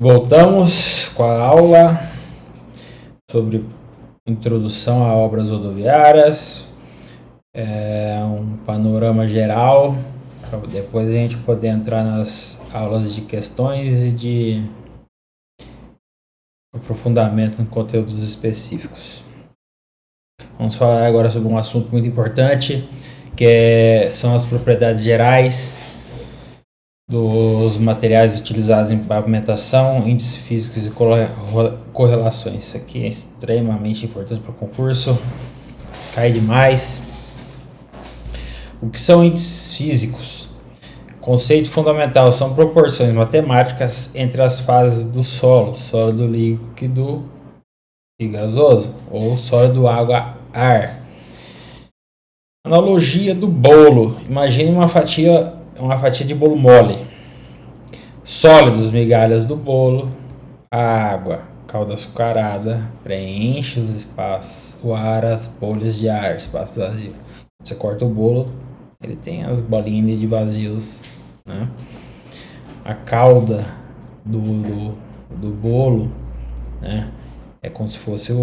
Voltamos com a aula sobre introdução a obras rodoviárias, um panorama geral, para depois a gente poder entrar nas aulas de questões e de aprofundamento em conteúdos específicos. Vamos falar agora sobre um assunto muito importante, são as propriedades gerais dos materiais utilizados em pavimentação, índices físicos e correlações. Isso aqui é extremamente importante para o concurso, cai demais. O que são índices físicos? Conceito fundamental, são proporções matemáticas entre as fases do sólido, líquido e gasoso, ou sólido, água, ar. Analogia do bolo, imagine uma fatia de bolo mole. Sólidos, migalhas do bolo, a água, calda açucarada, preenche os espaços, o ar, as bolhas de ar, espaço vazio. Você corta o bolo, ele tem as bolinhas de vazios, né? A calda do bolo, né? É como se fosse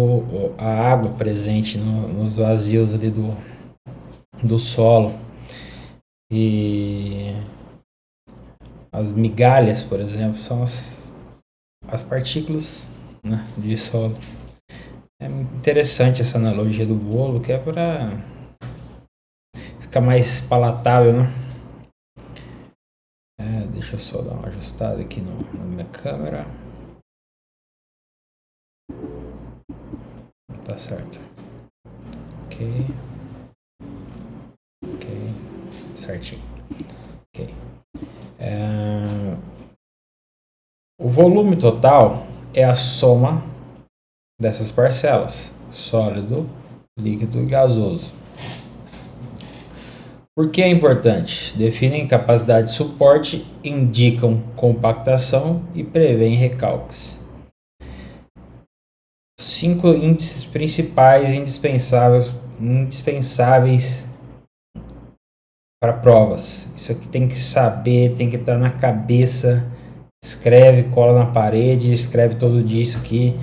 a água presente nos vazios ali do solo. E as migalhas, por exemplo, são as partículas, né, de solo. É interessante essa analogia do bolo, que é para ficar mais palatável, né? Deixa eu só dar uma ajustada aqui na minha câmera. Tá certo. Ok, certinho. Ok. O volume total é a soma dessas parcelas, sólido, líquido e gasoso. Por que é importante? Definem capacidade de suporte, indicam compactação e prevêem recalques. 5 índices principais indispensáveis para provas. Isso aqui tem que saber, tem que estar na cabeça. Escreve, cola na parede, escreve todo dia. Isso aqui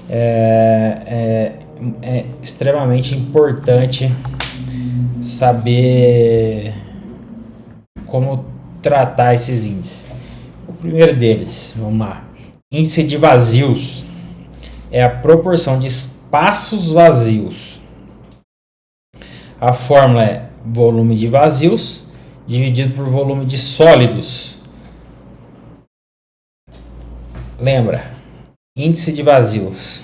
é extremamente importante saber como tratar esses índices. O primeiro deles, vamos lá. Índice de vazios é a proporção de espaços vazios. A fórmula é volume de vazios dividido por volume de sólidos. Lembra, índice de vazios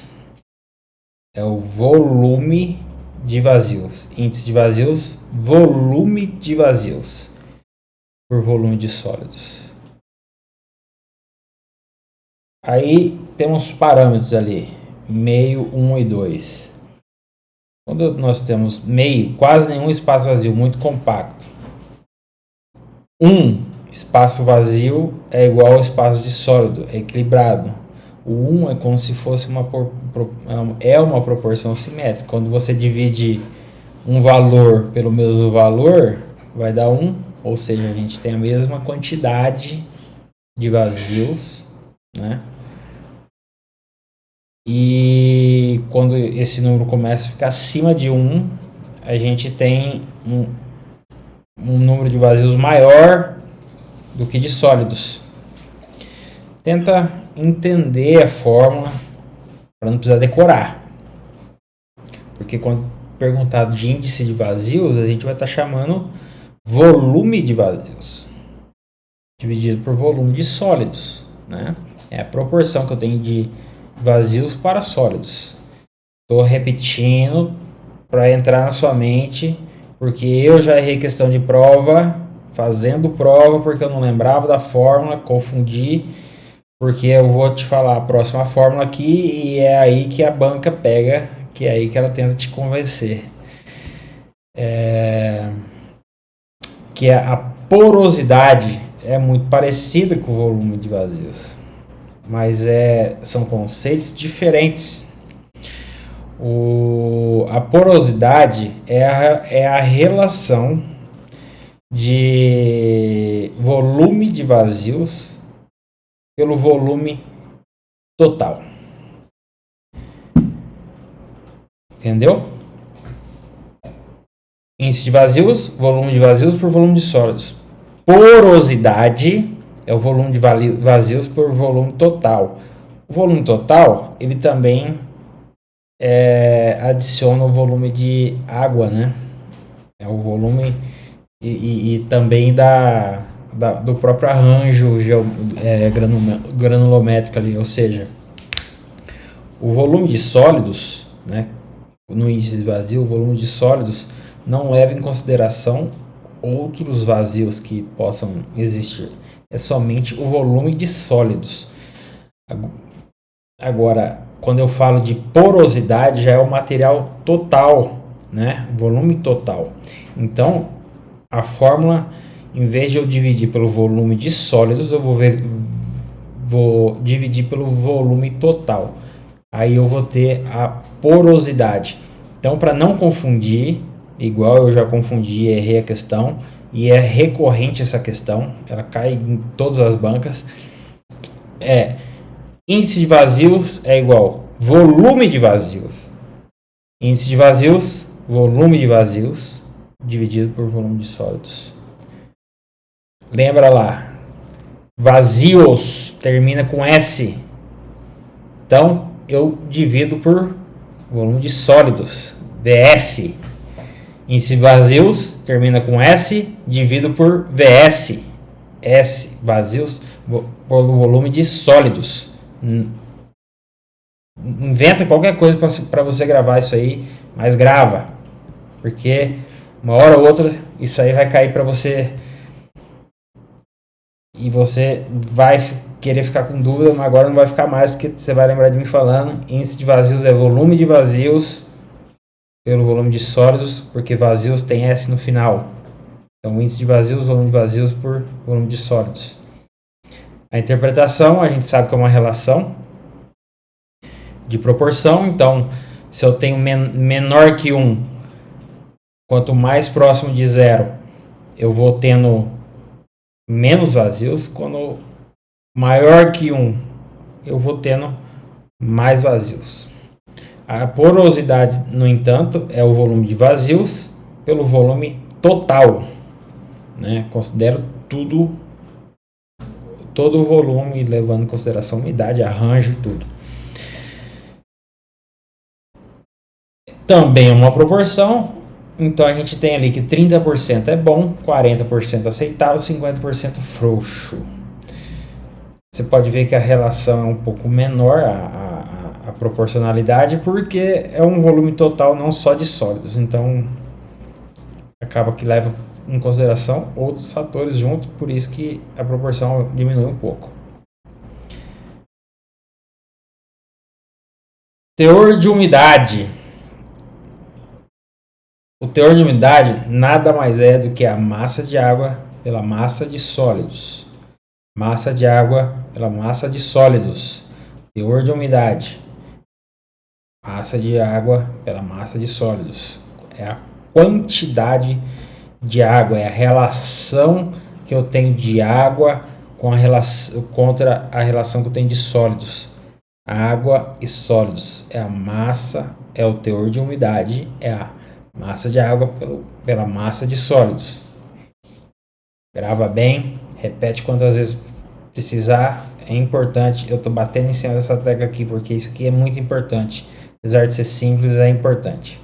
é o volume de vazios. Índice de vazios, volume de vazios por volume de sólidos. Aí temos parâmetros ali, meio, 1 e 2. Quando nós temos meio, quase nenhum espaço vazio, muito compacto. 1 espaço vazio é igual ao espaço de sólido, é equilibrado. O 1 é como se fosse uma proporção simétrica. Quando você divide um valor pelo mesmo valor, vai dar 1, ou seja, a gente tem a mesma quantidade de vazios, né? E quando esse número começa a ficar acima de 1, a gente tem um número de vazios maior do que de sólidos. Tenta entender a fórmula para não precisar decorar. Porque quando perguntado de índice de vazios, a gente vai estar chamando volume de vazios dividido por volume de sólidos, né? É a proporção que eu tenho de vazios para sólidos. Estou repetindo para entrar na sua mente, porque eu já errei questão de prova, fazendo prova, porque eu não lembrava da fórmula, confundi, porque eu vou te falar a próxima fórmula aqui e é aí que a banca pega, que é aí que ela tenta te convencer. Que a porosidade é muito parecida com o volume de vazios, mas são conceitos diferentes. A porosidade é a relação de volume de vazios pelo volume total. Entendeu? Índice de vazios, volume de vazios por volume de sólidos. Porosidade é o volume de vazios por volume total. O volume total, ele também adiciona o volume de água, né? É o volume e também do próprio arranjo granulométrico ali, ou seja, o volume de sólidos, né? No índice de vazio, o volume de sólidos não leva em consideração outros vazios que possam existir. É somente o volume de sólidos. Agora, quando eu falo de porosidade, já é o material total, né? Volume total. Então, a fórmula, em vez de eu dividir pelo volume de sólidos, eu vou dividir pelo volume total. Aí eu vou ter a porosidade. Então, para não confundir, igual eu já confundi e errei a questão, e é recorrente essa questão, ela cai em todas as bancas, índice de vazios é igual volume de vazios. Índice de vazios, volume de vazios, dividido por volume de sólidos. Lembra lá, vazios termina com S. Então, eu divido por volume de sólidos, VS. Índice de vazios termina com S, divido por VS. S, vazios, por volume de sólidos. Inventa qualquer coisa para você gravar isso aí, mas grava. Porque uma hora ou outra isso aí vai cair para você e você vai querer ficar com dúvida, mas agora não vai ficar mais, porque você vai lembrar de mim falando. Índice de vazios é volume de vazios pelo volume de sólidos, porque vazios tem S no final. Então, índice de vazios, volume de vazios por volume de sólidos. A interpretação, a gente sabe que é uma relação de proporção. Então, se eu tenho menor que 1, quanto mais próximo de 0, eu vou tendo menos vazios. Quando maior que 1, eu vou tendo mais vazios. A porosidade, no entanto, é o volume de vazios pelo volume total, né? Considero todo o volume, levando em consideração umidade, arranjo e tudo. Também é uma proporção, então a gente tem ali que 30% é bom, 40% aceitável, 50% frouxo. Você pode ver que a relação é um pouco menor, a proporcionalidade, porque é um volume total não só de sólidos, então acaba que leva em consideração outros fatores junto, por isso que a proporção diminui um pouco. Teor de umidade. O teor de umidade nada mais é do que a massa de água pela massa de sólidos. Massa de água pela massa de sólidos. Teor de umidade. Massa de água pela massa de sólidos. É a quantidade de água, é a relação que eu tenho de água contra a relação que eu tenho de sólidos. Água e sólidos é a massa, é o teor de umidade, é a massa de água pela massa de sólidos. Grava bem, repete quantas vezes precisar, é importante. Eu estou batendo em cima dessa tecla aqui porque isso aqui é muito importante. Apesar de ser simples, é importante.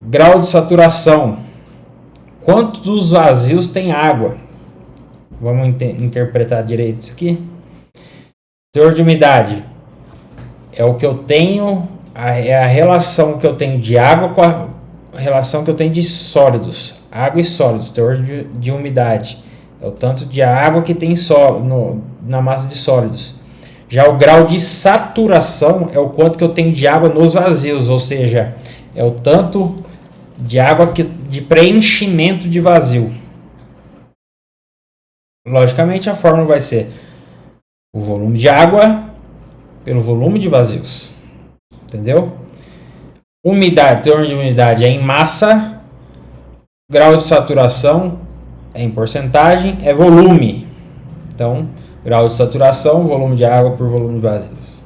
Grau de saturação. Quanto dos vazios tem água? Vamos interpretar direito isso aqui. Teor de umidade é o que eu tenho, é a relação que eu tenho de água com a relação que eu tenho de sólidos. Água e sólidos, teor de umidade. É o tanto de água que tem na massa de sólidos. Já o grau de saturação é o quanto que eu tenho de água nos vazios, ou seja, é o tanto de água de preenchimento de vazio. Logicamente, a fórmula vai ser o volume de água pelo volume de vazios. Entendeu? Umidade, teor de umidade é em massa. Grau de saturação é em porcentagem, é volume. Então, grau de saturação, volume de água por volume de vazios.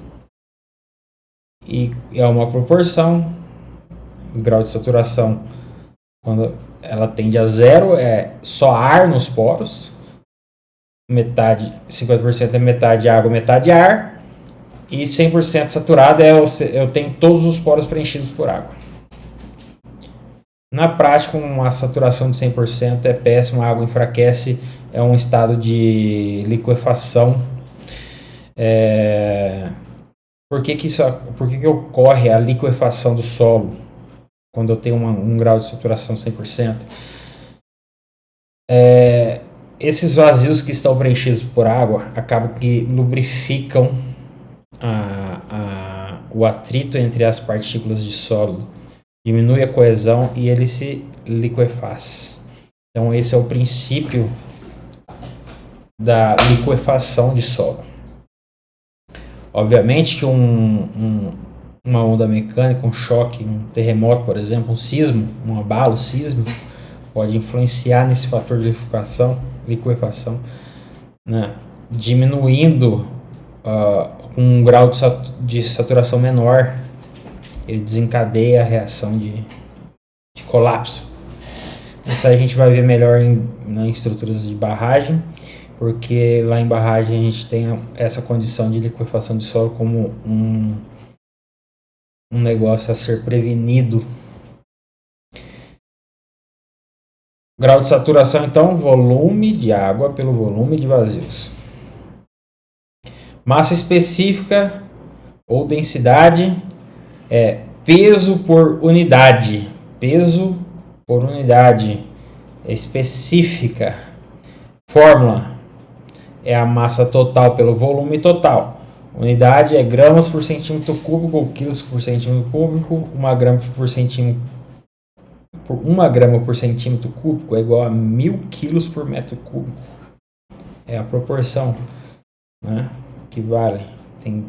E é uma proporção. O grau de saturação, quando ela tende a zero, é só ar nos poros. 50% é metade água, metade ar. E 100% saturado eu tenho todos os poros preenchidos por água. Na prática, uma saturação de 100% é péssima, a água enfraquece, é um estado de liquefação. Por que ocorre a liquefação do solo quando eu tenho um grau de saturação 100%? Esses vazios que estão preenchidos por água acabam que lubrificam o atrito entre as partículas de sólido, diminui a coesão e ele se liquefaz. Então esse é o princípio da liquefação de solo. Obviamente que uma onda mecânica, um choque, um terremoto, por exemplo, um sismo, um abalo sísmico, pode influenciar nesse fator de liquefação, né? Diminuindo um grau de saturação menor, ele desencadeia a reação de colapso. Isso aí a gente vai ver melhor em estruturas de barragem, porque lá em barragem a gente tem essa condição de liquefação de solo como um negócio a ser prevenido. Grau de saturação, então, volume de água pelo volume de vazios. Massa específica ou densidade é peso por unidade. Peso por unidade específica. Fórmula é a massa total pelo volume total. Unidade é gramas por centímetro cúbico ou quilos por centímetro cúbico. 1 grama por centímetro cúbico é igual a 1000 quilos por metro cúbico. É a proporção, né, que vale. Tem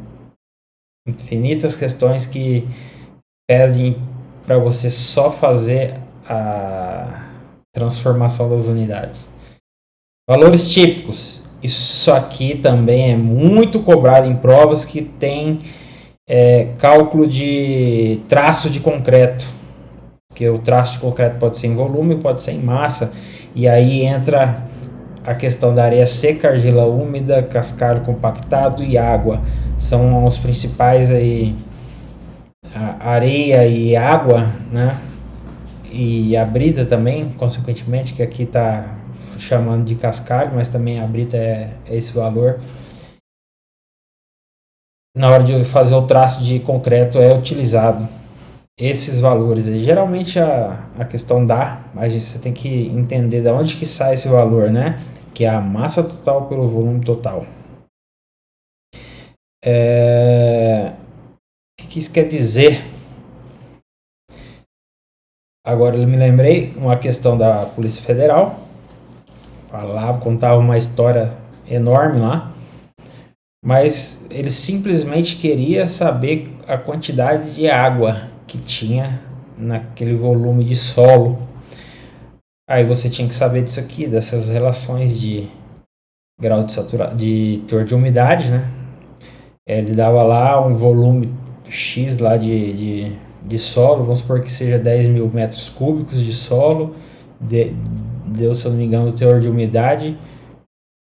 infinitas questões que pedem para você só fazer a transformação das unidades. Valores típicos. Isso aqui também é muito cobrado em provas que tem cálculo de traço de concreto. Porque o traço de concreto pode ser em volume, pode ser em massa. E aí entra a questão da areia seca, argila úmida, cascalho compactado e água. São os principais aí, a areia e água, né? E a brita também, consequentemente, que aqui está chamando de cascalho, mas também a brita é esse valor. Na hora de fazer o traço de concreto é utilizado esses valores aí. Geralmente a questão mas você tem que entender de onde que sai esse valor, né? Que é a massa total pelo volume total. O que isso quer dizer? Agora eu me lembrei uma questão da Polícia Federal. Contava uma história enorme lá, mas ele simplesmente queria saber a quantidade de água que tinha naquele volume de solo. Aí você tinha que saber disso aqui, dessas relações de grau de teor de umidade, né? Ele dava lá um volume X lá de solo, vamos supor que seja 10.000 metros cúbicos de solo, deu, se eu não me engano, o teor de umidade.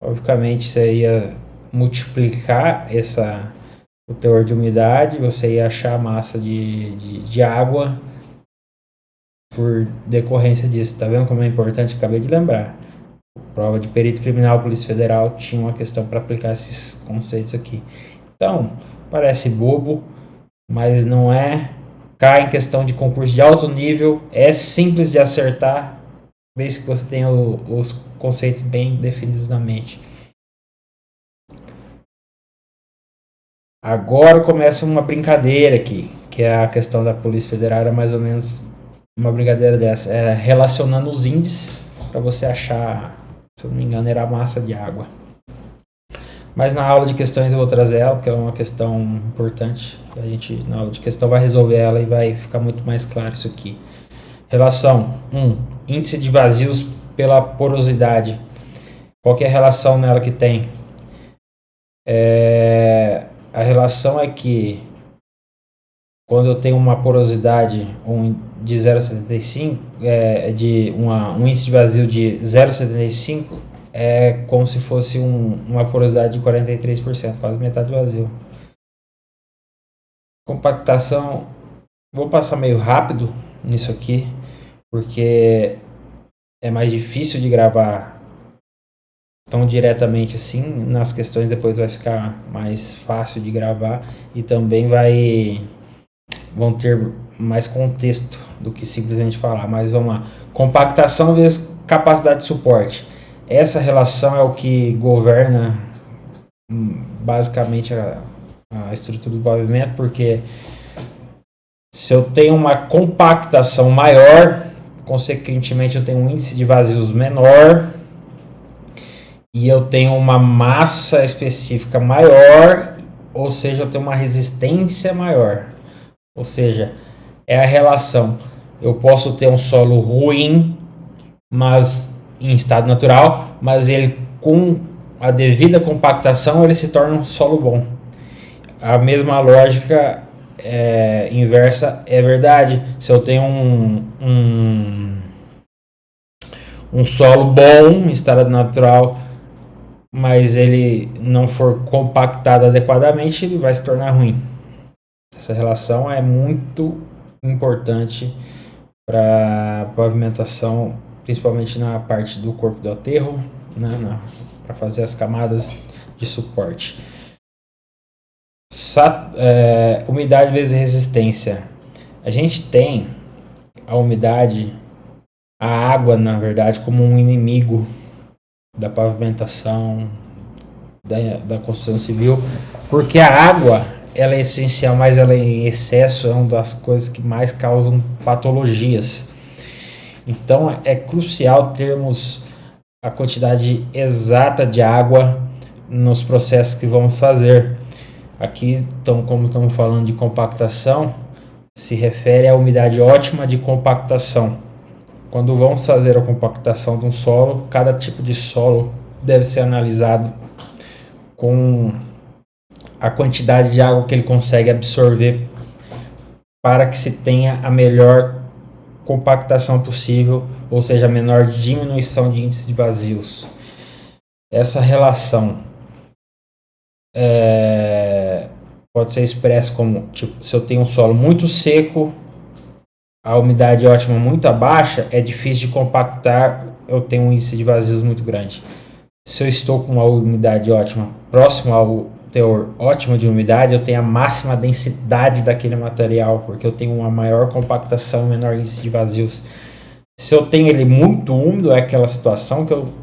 Obviamente você ia multiplicar o teor de umidade, você ia achar a massa de água por decorrência disso. Tá vendo como é importante? Acabei de lembrar. Prova de perito criminal, Polícia Federal, tinha uma questão para aplicar esses conceitos aqui. Então, parece bobo, mas não é. Cai em questão de concurso de alto nível, é simples de acertar, desde que você tenha os conceitos bem definidos na mente. Agora começa uma brincadeira aqui, que é a questão da Polícia Federal, era mais ou menos uma brincadeira dessa, relacionando os índices para você achar, se eu não me engano, era a massa de água. Mas na aula de questões eu vou trazer ela, porque ela é uma questão importante. A gente, na aula de questão, vai resolver ela e vai ficar muito mais claro isso aqui. Relação 1. Índice de vazios pela porosidade. Qual que é a relação nela que tem? A relação é que quando eu tenho uma porosidade de 0,75, de um índice de vazio de 0,75, é como se fosse uma porosidade de 43%, quase metade do vazio. Compactação, vou passar meio rápido nisso aqui, porque é mais difícil de gravar tão diretamente assim. Nas questões depois vai ficar mais fácil de gravar e também vão ter mais contexto do que simplesmente falar. Mas vamos lá. Compactação vezes capacidade de suporte. Essa relação é o que governa basicamente a estrutura do pavimento, porque se eu tenho uma compactação maior, consequentemente eu tenho um índice de vazios menor e eu tenho uma massa específica maior, ou seja, eu tenho uma resistência maior. Ou seja, é a relação. Eu posso ter um solo ruim, mas em estado natural, mas ele com a devida compactação ele se torna um solo bom. A mesma lógica inversa é verdade. Se eu tenho um solo bom em estado natural, mas ele não for compactado adequadamente, ele vai se tornar ruim. Essa relação é muito importante para pavimentação, principalmente na parte do corpo do aterro, né, para fazer as camadas de suporte. Umidade vezes resistência. A gente tem a umidade, a água, na verdade, como um inimigo da pavimentação, da construção civil, porque a água ela é essencial, mas ela em excesso é uma das coisas que mais causam patologias. Então é crucial termos a quantidade exata de água nos processos que vamos fazer. Aqui, como estamos falando de compactação, se refere à umidade ótima de compactação. Quando vamos fazer a compactação de um solo, cada tipo de solo deve ser analisado com a quantidade de água que ele consegue absorver para que se tenha a melhor compactação possível, ou seja, a menor diminuição de índice de vazios. Essa relação pode ser expressa como, tipo, se eu tenho um solo muito seco, a umidade ótima muito baixa, é difícil de compactar, eu tenho um índice de vazios muito grande. Se eu estou com uma umidade ótima próximo ao teor ótimo de umidade, eu tenho a máxima densidade daquele material, porque eu tenho uma maior compactação e menor índice de vazios. Se eu tenho ele muito úmido, é aquela situação que eu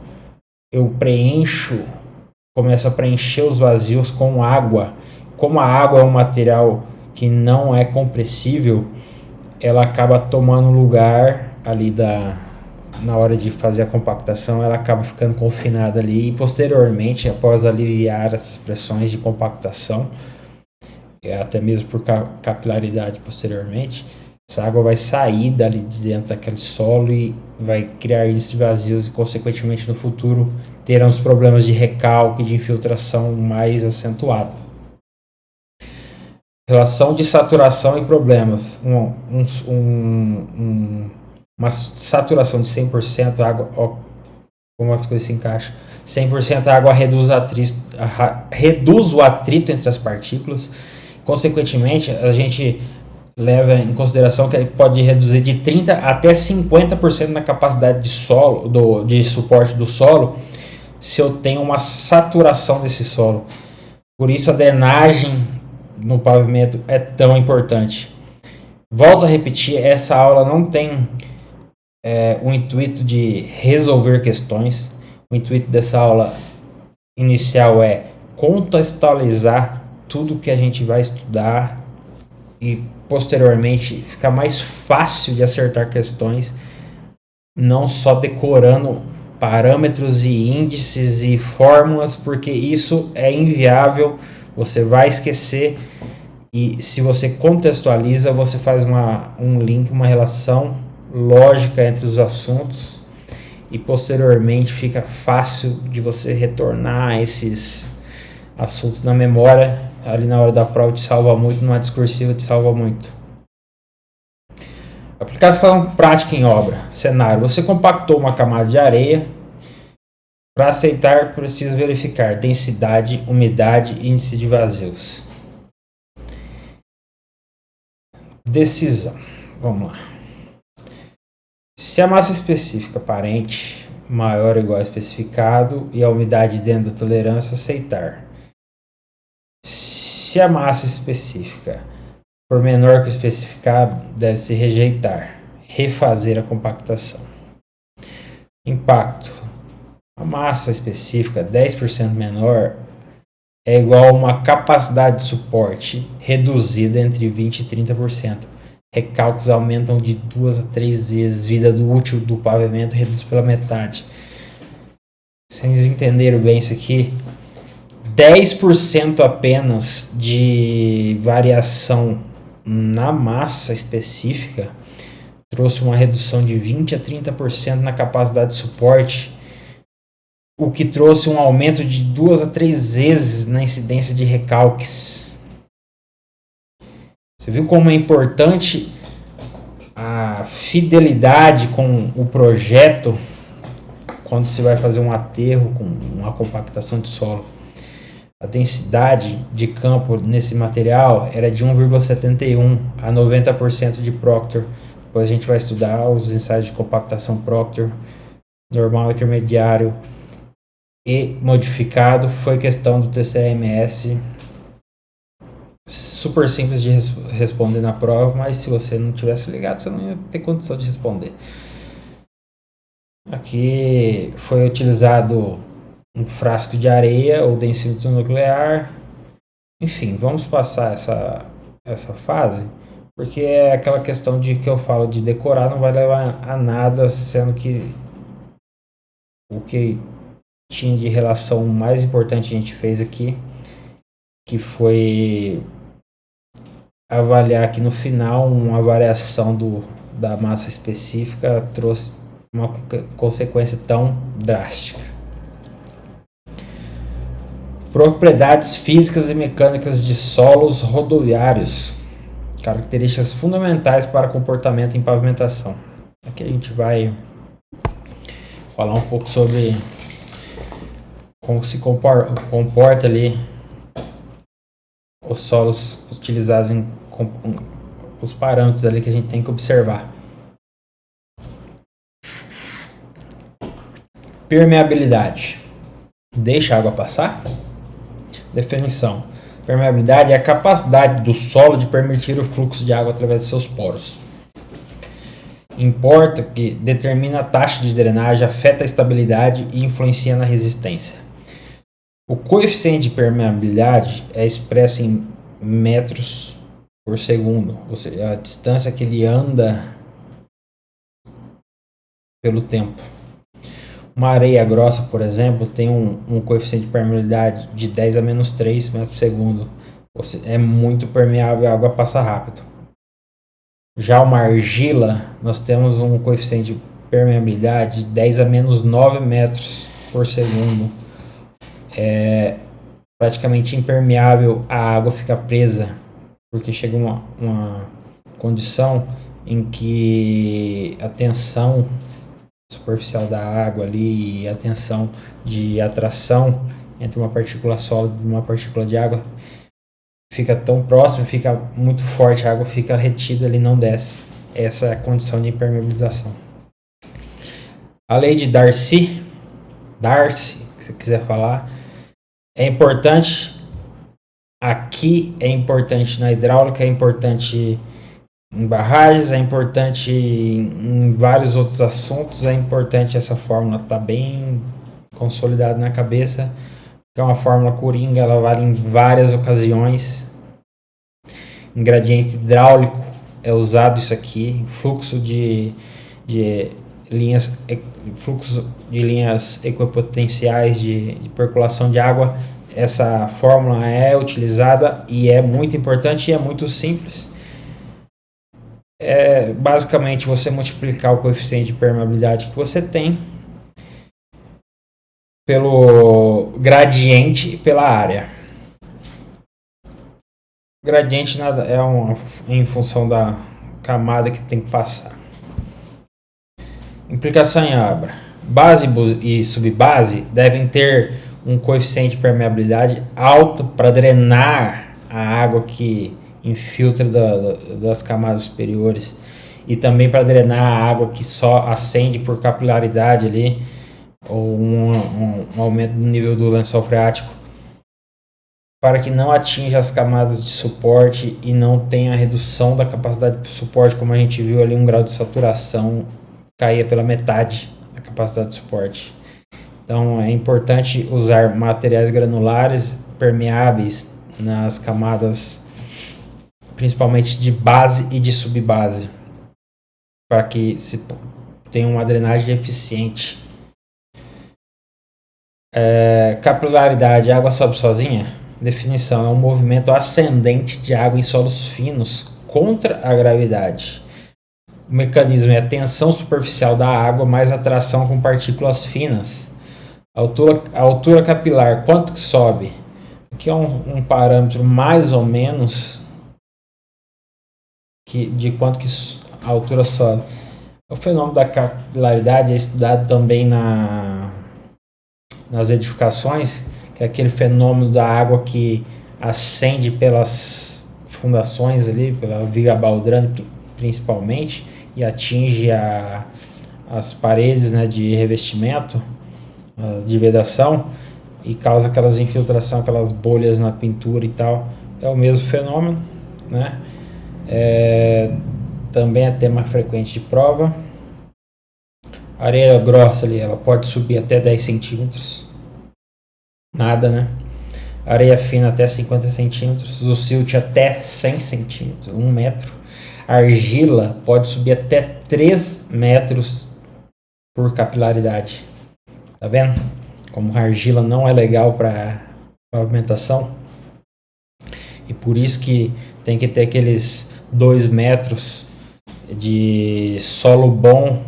começo a preencher os vazios com água. Como a água é um material que não é compressível, ela acaba tomando lugar ali na hora de fazer a compactação, ela acaba ficando confinada ali e posteriormente, após aliviar as pressões de compactação, até mesmo por capilaridade posteriormente, essa água vai sair dali de dentro daquele solo e vai criar índices vazios e consequentemente no futuro teremos problemas de recalque, de infiltração mais acentuado. Relação de saturação e problemas. Uma saturação de 100% água, como as coisas se encaixam. 100% água reduz o atrito entre as partículas. Consequentemente, a gente leva em consideração que pode reduzir de 30% até 50% na capacidade de suporte do solo, se eu tenho uma saturação desse solo. Por isso a drenagem no pavimento é tão importante. Volto a repetir, essa aula não tem o intuito de resolver questões. O intuito dessa aula inicial é contextualizar tudo que a gente vai estudar e posteriormente ficar mais fácil de acertar questões, não só decorando parâmetros e índices e fórmulas, porque isso é inviável, você vai esquecer. E se você contextualiza, você faz um link, uma relação lógica entre os assuntos e posteriormente fica fácil de você retornar assuntos na memória, ali na hora da prova te salva muito, numa discursiva te salva muito. Aplicação prática em obra. Cenário: você compactou uma camada de areia. Para aceitar, precisa verificar densidade, umidade e índice de vazios. Decisão. Vamos lá. Se a massa específica aparente maior ou igual ao especificado e a umidade dentro da tolerância, aceitar. Se a massa específica for menor que o especificado, deve-se rejeitar, refazer a compactação. Impacto: a massa específica 10% menor é igual a uma capacidade de suporte reduzida entre 20% e 30%. Recalques aumentam de 2 a 3 vezes, vida do útil do pavimento reduz pela metade. Vocês entenderam bem isso aqui? 10% apenas de variação na massa específica trouxe uma redução de 20 a 30% na capacidade de suporte, o que trouxe um aumento de 2 a 3 vezes na incidência de recalques. Você viu como é importante a fidelidade com o projeto quando você vai fazer um aterro com uma compactação de solo? A densidade de campo nesse material era de 1,71 a 90% de Proctor. Depois a gente vai estudar os ensaios de compactação Proctor, normal, intermediário e modificado. Foi questão do TCMS, super simples de responder na prova, mas se você não tivesse ligado, você não ia ter condição de responder. Aqui foi utilizado um frasco de areia ou densímetro nuclear. Enfim, vamos passar essa fase, porque é aquela questão de que eu falo de decorar, não vai levar a nada, sendo que o que tinha de relação mais importante a gente fez aqui, que foi avaliar que no final uma variação da massa específica trouxe uma consequência tão drástica. Propriedades físicas e mecânicas de solos rodoviários. Características fundamentais para comportamento em pavimentação. Aqui a gente vai falar um pouco sobre como se comporta ali os solos utilizados os parâmetros ali que a gente tem que observar. Permeabilidade. Deixa a água passar? Definição: permeabilidade é a capacidade do solo de permitir o fluxo de água através de seus poros. Importa que determina a taxa de drenagem, afeta a estabilidade e influencia na resistência. O coeficiente de permeabilidade é expresso em metros por segundo, ou seja, a distância que ele anda pelo tempo. Uma areia grossa, por exemplo, tem um coeficiente de permeabilidade de 10 a menos 3 metros por segundo. Ou seja, é muito permeável, a água passa rápido. Já uma argila, nós temos um coeficiente de permeabilidade de 10 a menos 9 metros por segundo. É praticamente impermeável, a água fica presa, porque chega uma condição em que a tensão superficial da água ali e a tensão de atração entre uma partícula sólida e uma partícula de água fica tão próximo, fica muito forte, a água fica retida ali, não desce. Essa é a condição de impermeabilização. A lei de Darcy, se você quiser falar, é importante aqui, é importante na hidráulica, é importante em barragens, é importante em vários outros assuntos, é importante essa fórmula, tá bem consolidada na cabeça, é uma fórmula coringa, ela vale em várias ocasiões. Em gradiente hidráulico é usado isso aqui, fluxo de linhas equipotenciais de percolação de água, essa fórmula é utilizada e é muito importante e é muito simples. É basicamente você multiplicar o coeficiente de permeabilidade que você tem pelo gradiente e pela área. Gradiente nada é em função da camada que tem que passar. Implicação em obra. Base e subbase devem ter um coeficiente de permeabilidade alto para drenar a água que infiltra das camadas superiores e também para drenar a água que só ascende por capilaridade ali, ou um aumento do nível do lençol freático, para que não atinja as camadas de suporte e não tenha redução da capacidade de suporte, como a gente viu ali, um grau de saturação caía pela metade da capacidade de suporte. Então é importante usar materiais granulares permeáveis nas camadas, principalmente de base e de subbase, para que se tenha uma drenagem eficiente. Capilaridade, a água sobe sozinha? Definição: é um movimento ascendente de água em solos finos contra a gravidade. O mecanismo é a tensão superficial da água mais atração com partículas finas. A altura capilar, quanto que sobe? Aqui é um parâmetro mais ou menos de quanto que a altura sobe. O fenômeno da capilaridade é estudado também nas edificações, que é aquele fenômeno da água que ascende pelas fundações ali, pela viga baldrando principalmente, e atinge as paredes, né, de revestimento, de vedação, e causa aquelas infiltração, aquelas bolhas na pintura e tal. É o mesmo fenômeno, né? Também é tema frequente de prova. Areia grossa ali, ela pode subir até 10 centímetros. Nada, né? Areia fina até 50 centímetros. O silt até 100 centímetros, 1 metro. Argila pode subir até 3 metros por capilaridade. Tá vendo? Como a argila não é legal para pavimentação. E por isso que tem que ter aqueles 2 metros de solo bom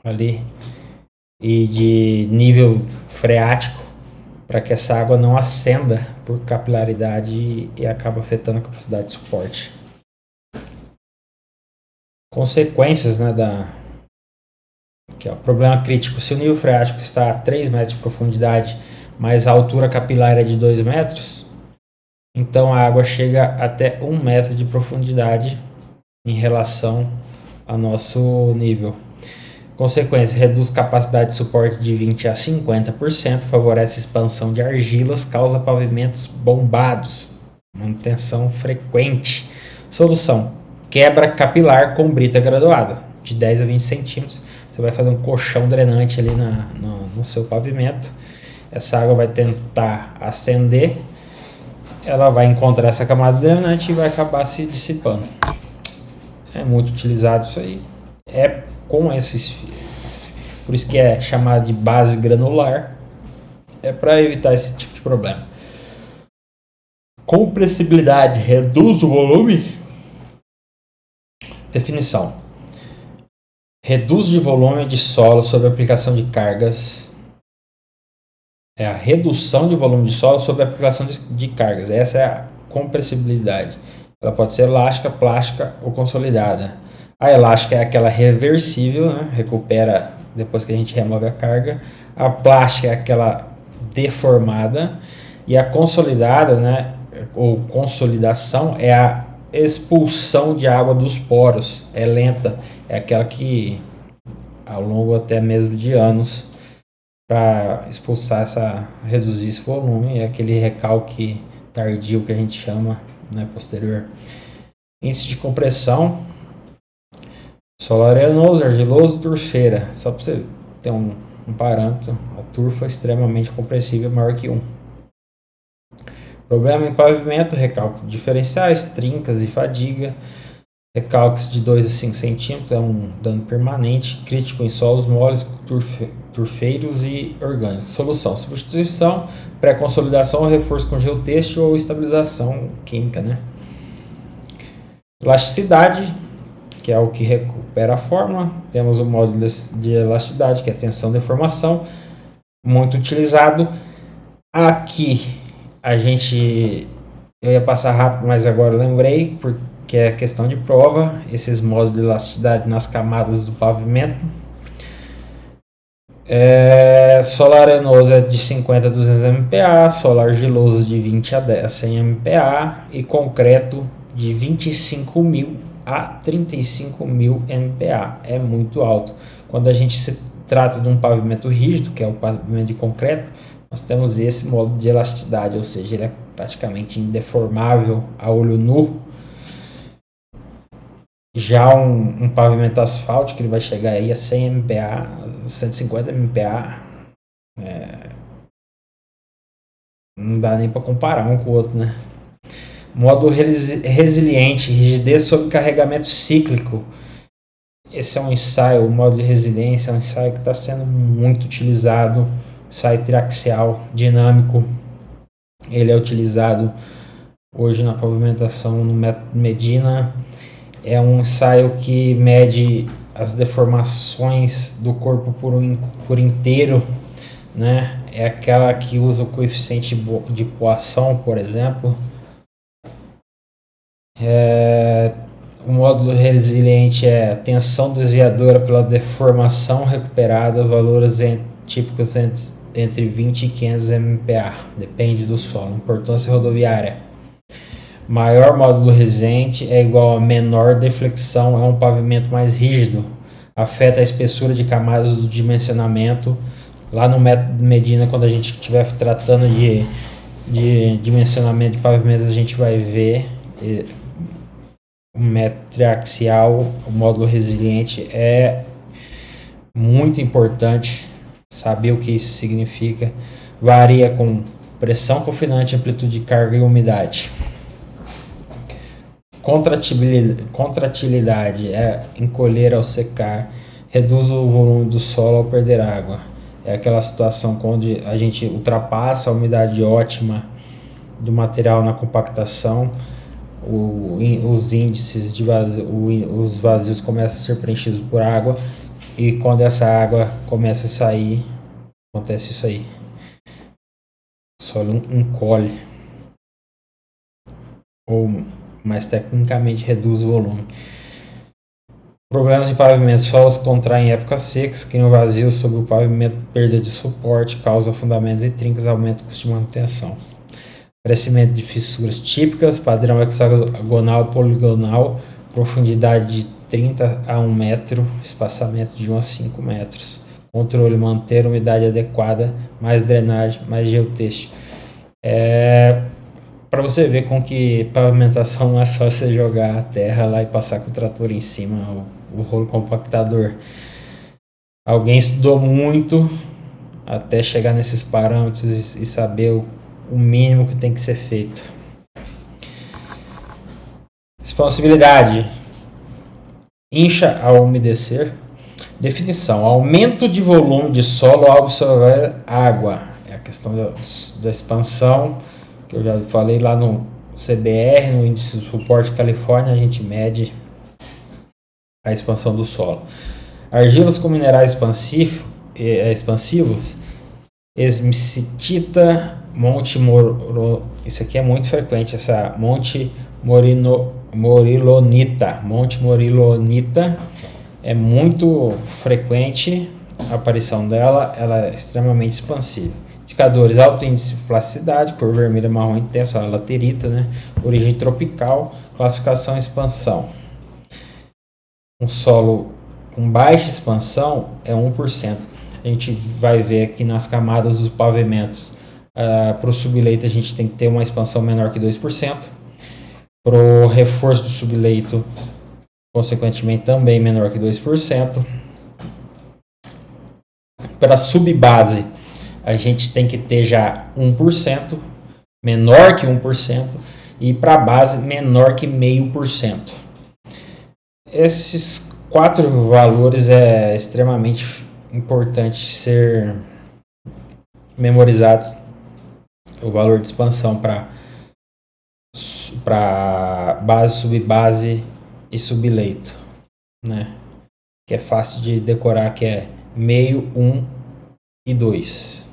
ali e de nível freático, para que essa água não ascenda por capilaridade e acabe afetando a capacidade de suporte. Consequências, né, aqui, ó, problema crítico: se o nível freático está a 3 metros de profundidade, mas a altura capilar é de 2 metros, então a água chega até 1 metro de profundidade em relação ao nosso nível. Consequência: reduz capacidade de suporte de 20 a 50%, favorece expansão de argilas, causa pavimentos bombados, manutenção frequente. Solução: quebra capilar com brita graduada, de 10 a 20 centímetros. Você vai fazer um colchão drenante ali no seu pavimento. Essa água vai tentar ascender, ela vai encontrar essa camada drenante e vai acabar se dissipando. É muito utilizado isso aí. Com esses, por isso que é chamado de base granular, é para evitar esse tipo de problema. Compressibilidade reduz o volume. Definição: reduz de volume de solo sob aplicação de cargas. É a redução de volume de solo sob aplicação de cargas. Essa é a compressibilidade. Ela pode ser elástica, plástica ou consolidada. A elástica é aquela reversível, né? Recupera depois que a gente remove a carga. A plástica é aquela deformada. E a consolidada, né, ou consolidação, é a expulsão de água dos poros. É lenta, é aquela que ao longo até mesmo de anos, para expulsar reduzir esse volume, é aquele recalque tardio que a gente chama, né, posterior. Índice de compressão: solo arenoso, argiloso, turfeira. Só para você ter um parâmetro, a turfa é extremamente compressível, maior que 1. Problema em pavimento: recalques diferenciais, trincas e fadiga. Recalques de 2 a 5 centímetros é um dano permanente, crítico em solos moles, turfeiros e orgânicos. Solução: substituição, pré-consolidação, reforço com geotêxtil ou estabilização química, né? Elasticidade, que é o que recupera a fórmula. Temos o módulo de elasticidade, que é tensão e deformação, muito utilizado. Aqui a gente Eu ia passar rápido, mas agora eu lembrei, porque é questão de prova, esses modos de elasticidade nas camadas do pavimento. Solo arenoso é de 50 a 200 MPa, solo argiloso de 20 a 100 MPa e concreto de 25.000 a 35.000 MPa. É muito alto. Quando a gente se trata de um pavimento rígido, que é o pavimento de concreto, nós temos esse modo de elasticidade, ou seja, ele é praticamente indeformável a olho nu. Já um pavimento asfáltico, ele vai chegar aí a 100 MPa, 150 MPa. Não dá nem para comparar um com o outro, né? Modo resiliente, rigidez sob carregamento cíclico. Esse é um ensaio, o modo de resiliência é um ensaio que está sendo muito utilizado, ensaio triaxial dinâmico. Ele é utilizado hoje na pavimentação no método Medina. É um ensaio que mede as deformações do corpo por inteiro, né? É aquela que usa o coeficiente de Poisson, por exemplo. O módulo resiliente é tensão desviadora pela deformação recuperada, valores típicos entre 20 e 500 MPa, depende do solo. Importância rodoviária. Maior módulo resiliente é igual a menor deflexão, é um pavimento mais rígido, afeta a espessura de camadas do dimensionamento. Lá no método Medina, quando a gente estiver tratando de dimensionamento de pavimentos, a gente vai ver o método triaxial, o módulo resiliente. É muito importante saber o que isso significa. Varia com pressão confinante, amplitude de carga e umidade. Contratilidade é encolher ao secar, reduz o volume do solo ao perder água. É aquela situação onde a gente ultrapassa a umidade ótima do material na compactação, os índices de vazio, os vazios começam a ser preenchidos por água, e quando essa água começa a sair, acontece isso aí. O solo encolhe, ou mais tecnicamente reduz o volume. Problemas em pavimento: solos contraem em épocas secas, criam vazio sobre o pavimento, perda de suporte, causa fundamentos e trincas, aumenta o custo de manutenção. Crescimento de fissuras típicas, padrão hexagonal, poligonal, profundidade de 30 a 1 metro, espaçamento de 1 a 5 metros. Controle: manter umidade adequada, mais drenagem, mais geotexto. Para você ver com que pavimentação não é só você jogar a terra lá e passar com o trator em cima, o rolo compactador. Alguém estudou muito até chegar nesses parâmetros e saber o mínimo que tem que ser feito. Expansibilidade: incha ao umedecer. Definição: aumento de volume de solo ao absorver água. É a questão da expansão, que eu já falei lá no CBR, no índice de suporte Califórnia, a gente mede a expansão do solo. Argilas com minerais expansivos, esmicita, Monte Moro, isso aqui é muito frequente, essa Monte Morilonita. Monte Morilonita é muito frequente a aparição dela, ela é extremamente expansiva. Indicadores: alto índice de plasticidade, cor vermelha marrom intensa, laterita, né? Origem tropical, classificação expansão. Um solo com baixa expansão é 1%. A gente vai ver aqui nas camadas dos pavimentos. Para o subleito a gente tem que ter uma expansão menor que 2%. Para o reforço do subleito, consequentemente, também menor que 2%. Para a subbase, a gente tem que ter já 1%, menor que 1%, e para a base, menor que 0,5%. Esses 4 valores é extremamente importante ser memorizados. O valor de expansão para base, subbase e subleito, né? Que é fácil de decorar, que é meio, 1 e 2,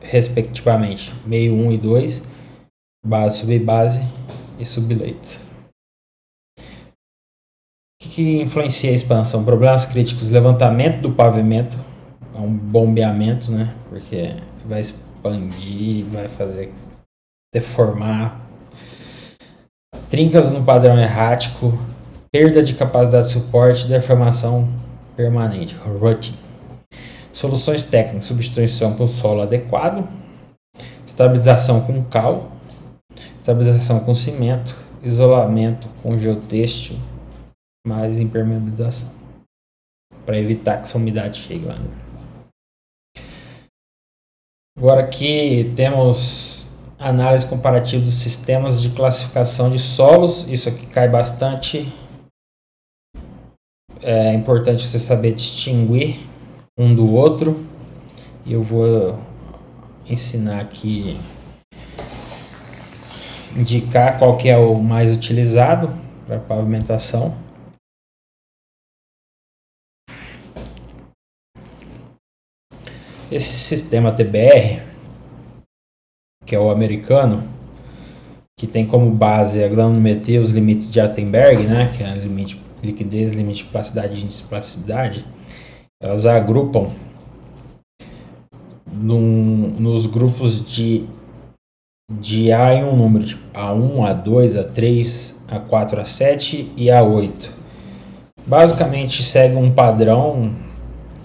respectivamente. Meio, 1 e 2, base, subbase e subleito. O que influencia a expansão? Problemas críticos, levantamento do pavimento, é um bombeamento, né? Porque vai expandir, vai fazer deformar. Trincas no padrão errático, perda de capacidade de suporte, deformação permanente, rutting. Soluções técnicas, substituição por solo adequado, estabilização com cal, estabilização com cimento, isolamento com geotêxtil, mais impermeabilização, para evitar que essa umidade chegue lá. Agora aqui temos análise comparativa dos sistemas de classificação de solos. Isso aqui cai bastante. É importante você saber distinguir um do outro. E eu vou ensinar aqui, indicar qual que é o mais utilizado para pavimentação. Esse sistema TBR, que é o americano, que tem como base a granulometria, os limites de Attenberg, né, que é limite de liquidez, limite de plasticidade e índice de plasticidade, elas agrupam nos grupos de A em um número, tipo A1, A2, A3, A4, A7 e A8. Basicamente segue um padrão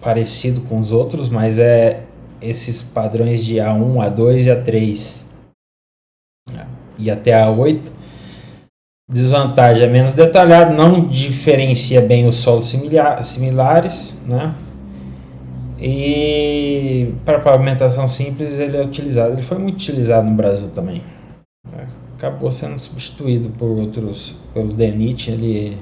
parecido com os outros, mas é esses padrões de A1, A2 e A3 e até A8. Desvantagem é menos detalhado, não diferencia bem os solos similares, né? E para pavimentação simples ele é utilizado, ele foi muito utilizado no Brasil também. Acabou sendo substituído por outros, pelo DENIT,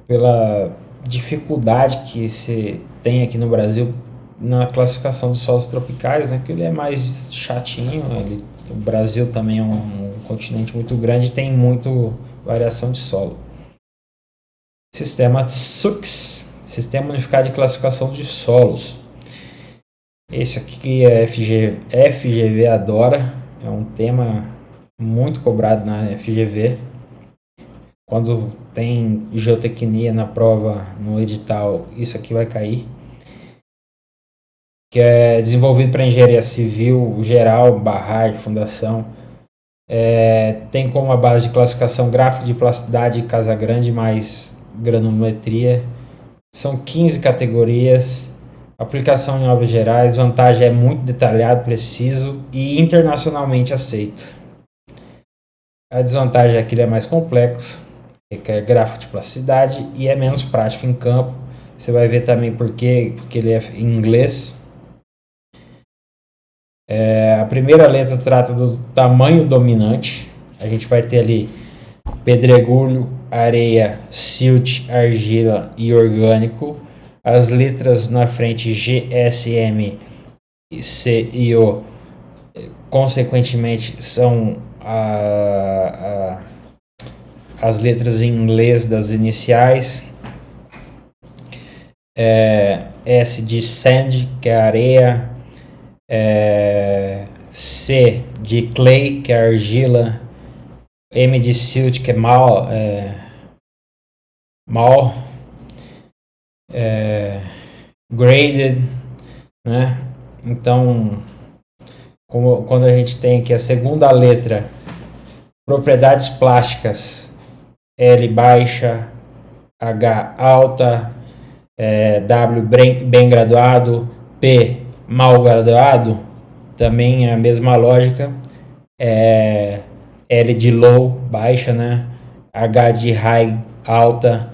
pela dificuldade que se tem aqui no Brasil na classificação dos solos tropicais, né, que ele é mais chatinho. O Brasil também é um continente muito grande e tem muito variação de solo. Sistema SUCS, Sistema Unificado de Classificação de Solos. Esse aqui é FGV adora, é um tema muito cobrado na FGV. Quando tem geotecnia na prova, no edital, isso aqui vai cair. Que é desenvolvido para engenharia civil, geral, barragem, fundação. Tem como a base de classificação gráfico de plasticidade e casa grande mais granulometria. São 15 categorias. Aplicação em obras gerais. Vantagem é muito detalhado, preciso e internacionalmente aceito. A desvantagem é que ele é mais complexo, requer gráfico de plasticidade e é menos prático em campo. Você vai ver também porque ele é em inglês. A primeira letra trata do tamanho dominante. A gente vai ter ali pedregulho, areia, silt, argila e orgânico. As letras na frente G, S, M, C e O, consequentemente, são as letras em inglês das iniciais. S de sand, que é areia. C de clay, que é argila. M de silt, que é mal, graded, né? Então, quando a gente tem aqui a segunda letra, propriedades plásticas, L baixa, H alta, W bem graduado, P mal graduado, também é a mesma lógica. L de low, baixa, né? H de high, alta.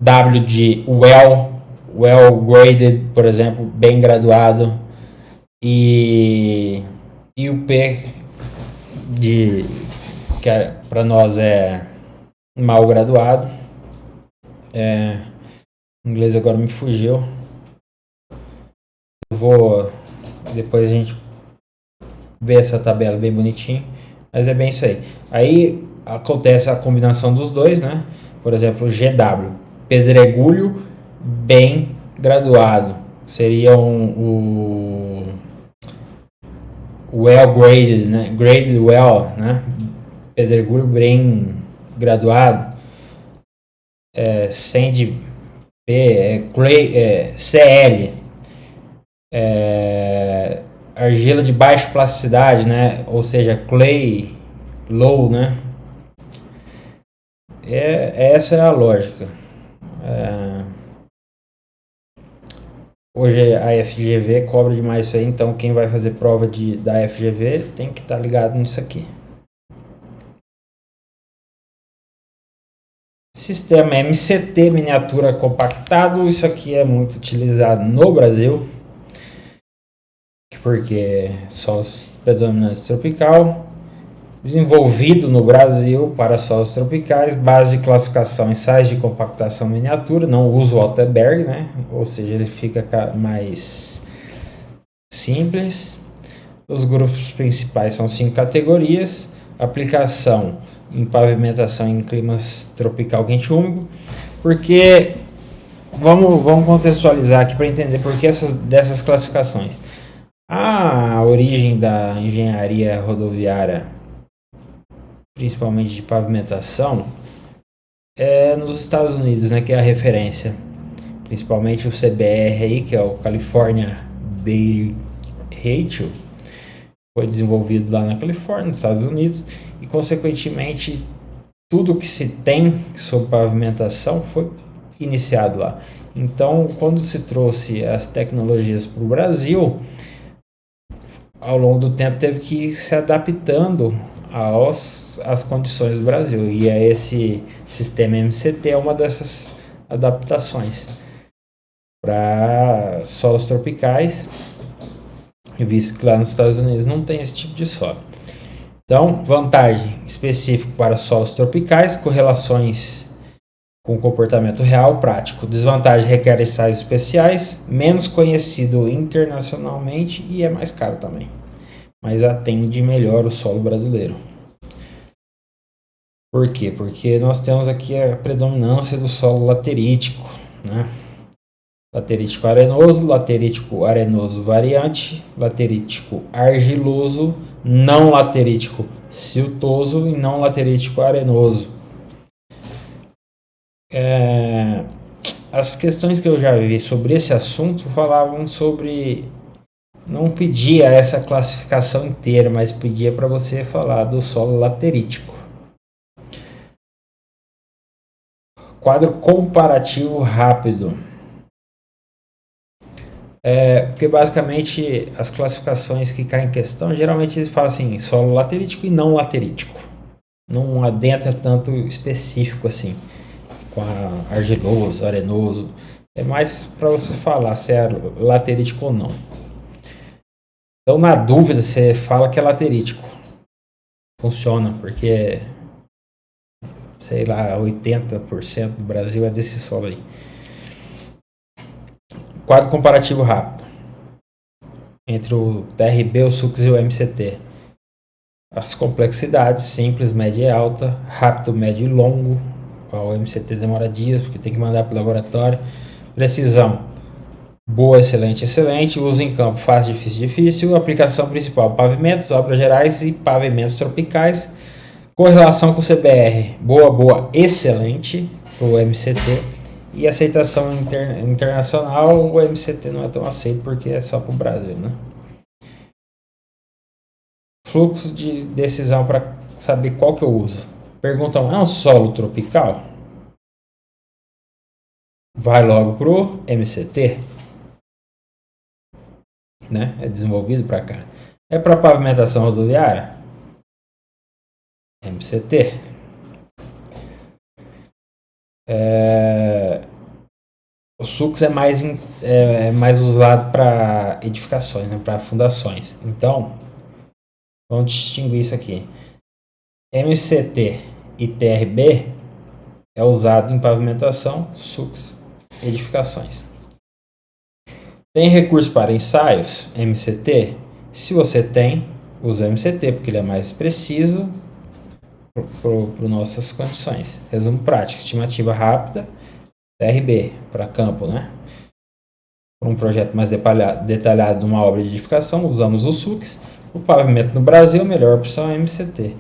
W de well graded, por exemplo, bem graduado. E o P que para nós é mal graduado. Em inglês agora me fugiu. Depois a gente vê essa tabela bem bonitinho, mas é bem isso aí. Aí acontece a combinação dos dois, né? Por exemplo, GW, pedregulho bem graduado, seria o well graded, né? Graded well, né? Pedregulho bem graduado, sand CL, argila de baixa plasticidade, né? Ou seja, clay low, né? Essa é a lógica. Hoje a FGV cobra demais isso aí, então quem vai fazer prova da FGV tem que estar ligado nisso aqui. Sistema MCT, miniatura compactado, isso aqui é muito utilizado no Brasil, porque solos predominantes tropical, desenvolvido no Brasil para solos tropicais, base de classificação ensaios de compactação miniatura, não usa o Altenberg, né? Ou seja, ele fica mais simples. Os grupos principais são 5 categorias: aplicação em pavimentação em climas tropical quente e úmido, porque vamos contextualizar aqui para entender por que dessas classificações. A origem da engenharia rodoviária, principalmente de pavimentação, é nos Estados Unidos, né, que é a referência, principalmente o CBR aí, que é o California Bay Ratio, foi desenvolvido lá na Califórnia, nos Estados Unidos, e consequentemente tudo que se tem sobre pavimentação foi iniciado lá. Então, quando se trouxe as tecnologias para o Brasil, ao longo do tempo teve que ir se adaptando às condições do Brasil, e esse sistema MCT é uma dessas adaptações para solos tropicais, visto que lá nos Estados Unidos não tem esse tipo de solo. Então, vantagem específica para solos tropicais, correlações com comportamento real prático. Desvantagem, requer ensaios especiais, menos conhecido internacionalmente e é mais caro também, mas atende melhor o solo brasileiro. Por quê? Porque nós temos aqui a predominância do solo laterítico, né? Laterítico arenoso, laterítico arenoso variante, laterítico argiloso, não laterítico siltoso e não laterítico arenoso. As questões que eu já vi sobre esse assunto falavam sobre, não pedia essa classificação inteira, mas pedia para você falar do solo laterítico. Quadro comparativo rápido. Porque basicamente as classificações que caem em questão, geralmente eles falam assim, solo laterítico e não laterítico. Não adentra tanto específico assim, com argiloso, arenoso. É mais para você falar se é laterítico ou não. Então, na dúvida, você fala que é laterítico. Funciona, porque, sei lá, 80% do Brasil é desse solo aí. Quadro comparativo rápido entre o TRB, o SUX e o MCT. As complexidades, simples, média e alta, rápido, médio e longo. O MCT demora dias, porque tem que mandar para o laboratório. Precisão, boa, excelente, excelente. Uso em campo, fácil, difícil, difícil. Aplicação principal, pavimentos, obras gerais e pavimentos tropicais. Correlação com o CBR, boa, boa, excelente, o MCT. E aceitação internacional, o MCT não é tão aceito porque é só para o Brasil, né? Fluxo de decisão para saber qual que eu uso. Perguntam, é um solo tropical? Vai logo pro MCT, né? É desenvolvido para cá. É para pavimentação rodoviária? MCT. O SUX é mais usado para edificações, né? Para fundações. Então, vamos distinguir isso aqui. MCT e TRB é usado em pavimentação, SUX, edificações. Tem recurso para ensaios? MCT? Se você tem, usa o MCT, porque ele é mais preciso para nossas condições. Resumo prático, estimativa rápida, TRB, para campo, né? Para um projeto mais detalhado de uma obra de edificação, usamos o SUX. O pavimento no Brasil, a melhor opção é MCT.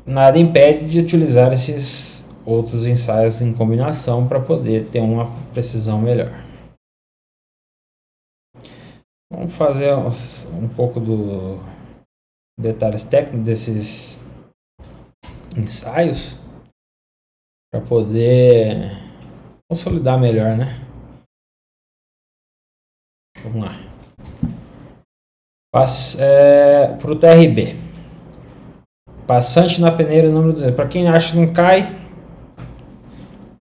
Nada impede de utilizar esses outros ensaios em combinação para poder ter uma precisão melhor. Vamos fazer um pouco do detalhes técnicos desses ensaios para poder consolidar melhor, né? Vamos lá. Para o TRB. Passante na peneira número 200. Para quem acha que não cai,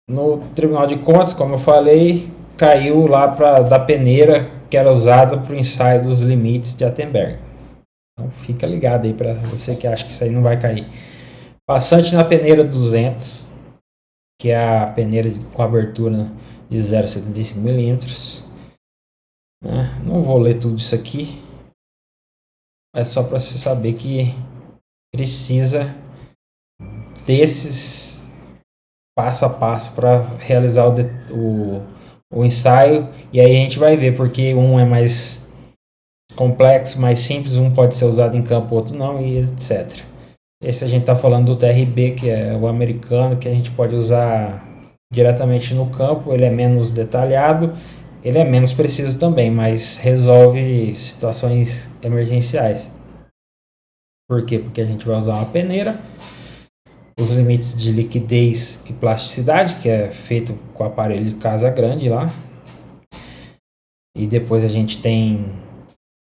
no Tribunal de Contas, como eu falei, caiu lá da peneira que era usada para o ensaio dos limites de Attenberg. Então fica ligado aí para você que acha que isso aí não vai cair. Passante na peneira 200, que é a peneira com abertura de 0,75 milímetros. Não vou ler tudo isso aqui. É só para você saber que precisa desses passo a passo para realizar o ensaio. E aí a gente vai ver porque um é mais complexo, mais simples, um pode ser usado em campo, outro não, e etc. Esse a gente está falando do TRB, que é o americano, que a gente pode usar diretamente no campo. Ele é menos detalhado, ele é menos preciso também, mas resolve situações emergenciais. Por quê? Porque a gente vai usar uma peneira, os limites de liquidez e plasticidade, que é feito com o aparelho de casa grande lá. E depois a gente tem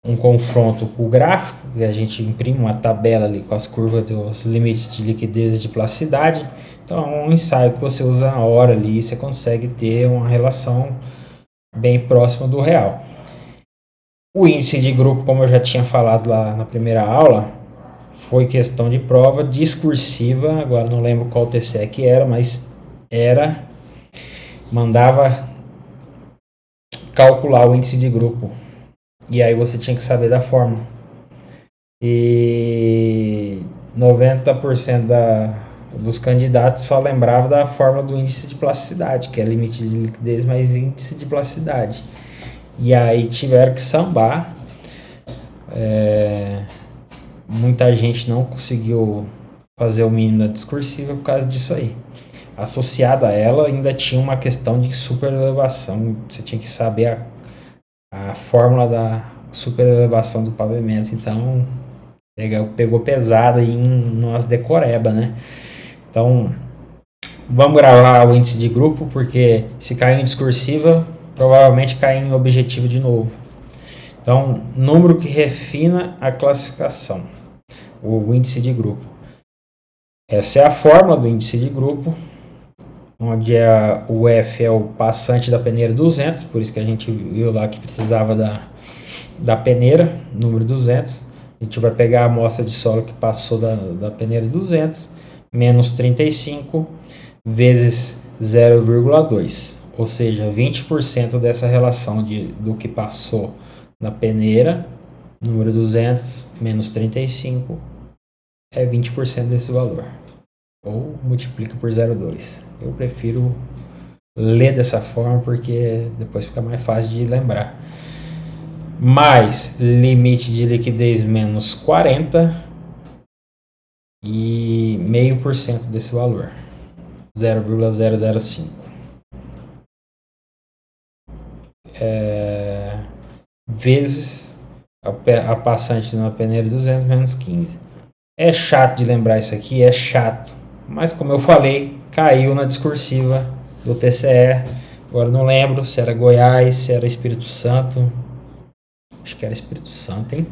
um confronto com o gráfico, que a gente imprime uma tabela ali com as curvas dos limites de liquidez e de plasticidade. Então é um ensaio que você usa na hora ali e você consegue ter uma relação bem próxima do real. O índice de grupo, como eu já tinha falado lá na primeira aula, foi questão de prova discursiva. Agora não lembro qual TCE que era, mas mandava calcular o índice de grupo. E aí você tinha que saber da fórmula. E 90% dos candidatos só lembravam da fórmula do índice de plasticidade, que é limite de liquidez mais índice de plasticidade. E aí tiveram que sambar. Muita gente não conseguiu fazer o mínimo da discursiva por causa disso aí. Associada a ela ainda tinha uma questão de superelevação. Você tinha que saber a fórmula da superelevação do pavimento. Então pegou pesado aí em umas decoreba, né? Então vamos gravar o índice de grupo, porque se cair em discursiva, provavelmente cai em objetivo de novo. Então, número que refina a classificação, o índice de grupo. Essa é a fórmula do índice de grupo, onde o F é o passante da peneira 200, por isso que a gente viu lá que precisava da peneira, número 200. A gente vai pegar a amostra de solo que passou da peneira 200, menos 35, vezes 0,2. Ou seja, 20% dessa relação do que passou na peneira, número 200, menos 35, é 20% desse valor. Ou multiplica por 0,2. Eu prefiro ler dessa forma porque depois fica mais fácil de lembrar. Mais limite de liquidez menos 40 e 0,5% desse valor, 0,005. Vezes a passante na peneira 200 menos 15. É chato de lembrar isso aqui, é chato. Mas como eu falei, caiu na discursiva do TCE. Agora não lembro se era Goiás, se era Espírito Santo. Acho que era Espírito Santo, hein?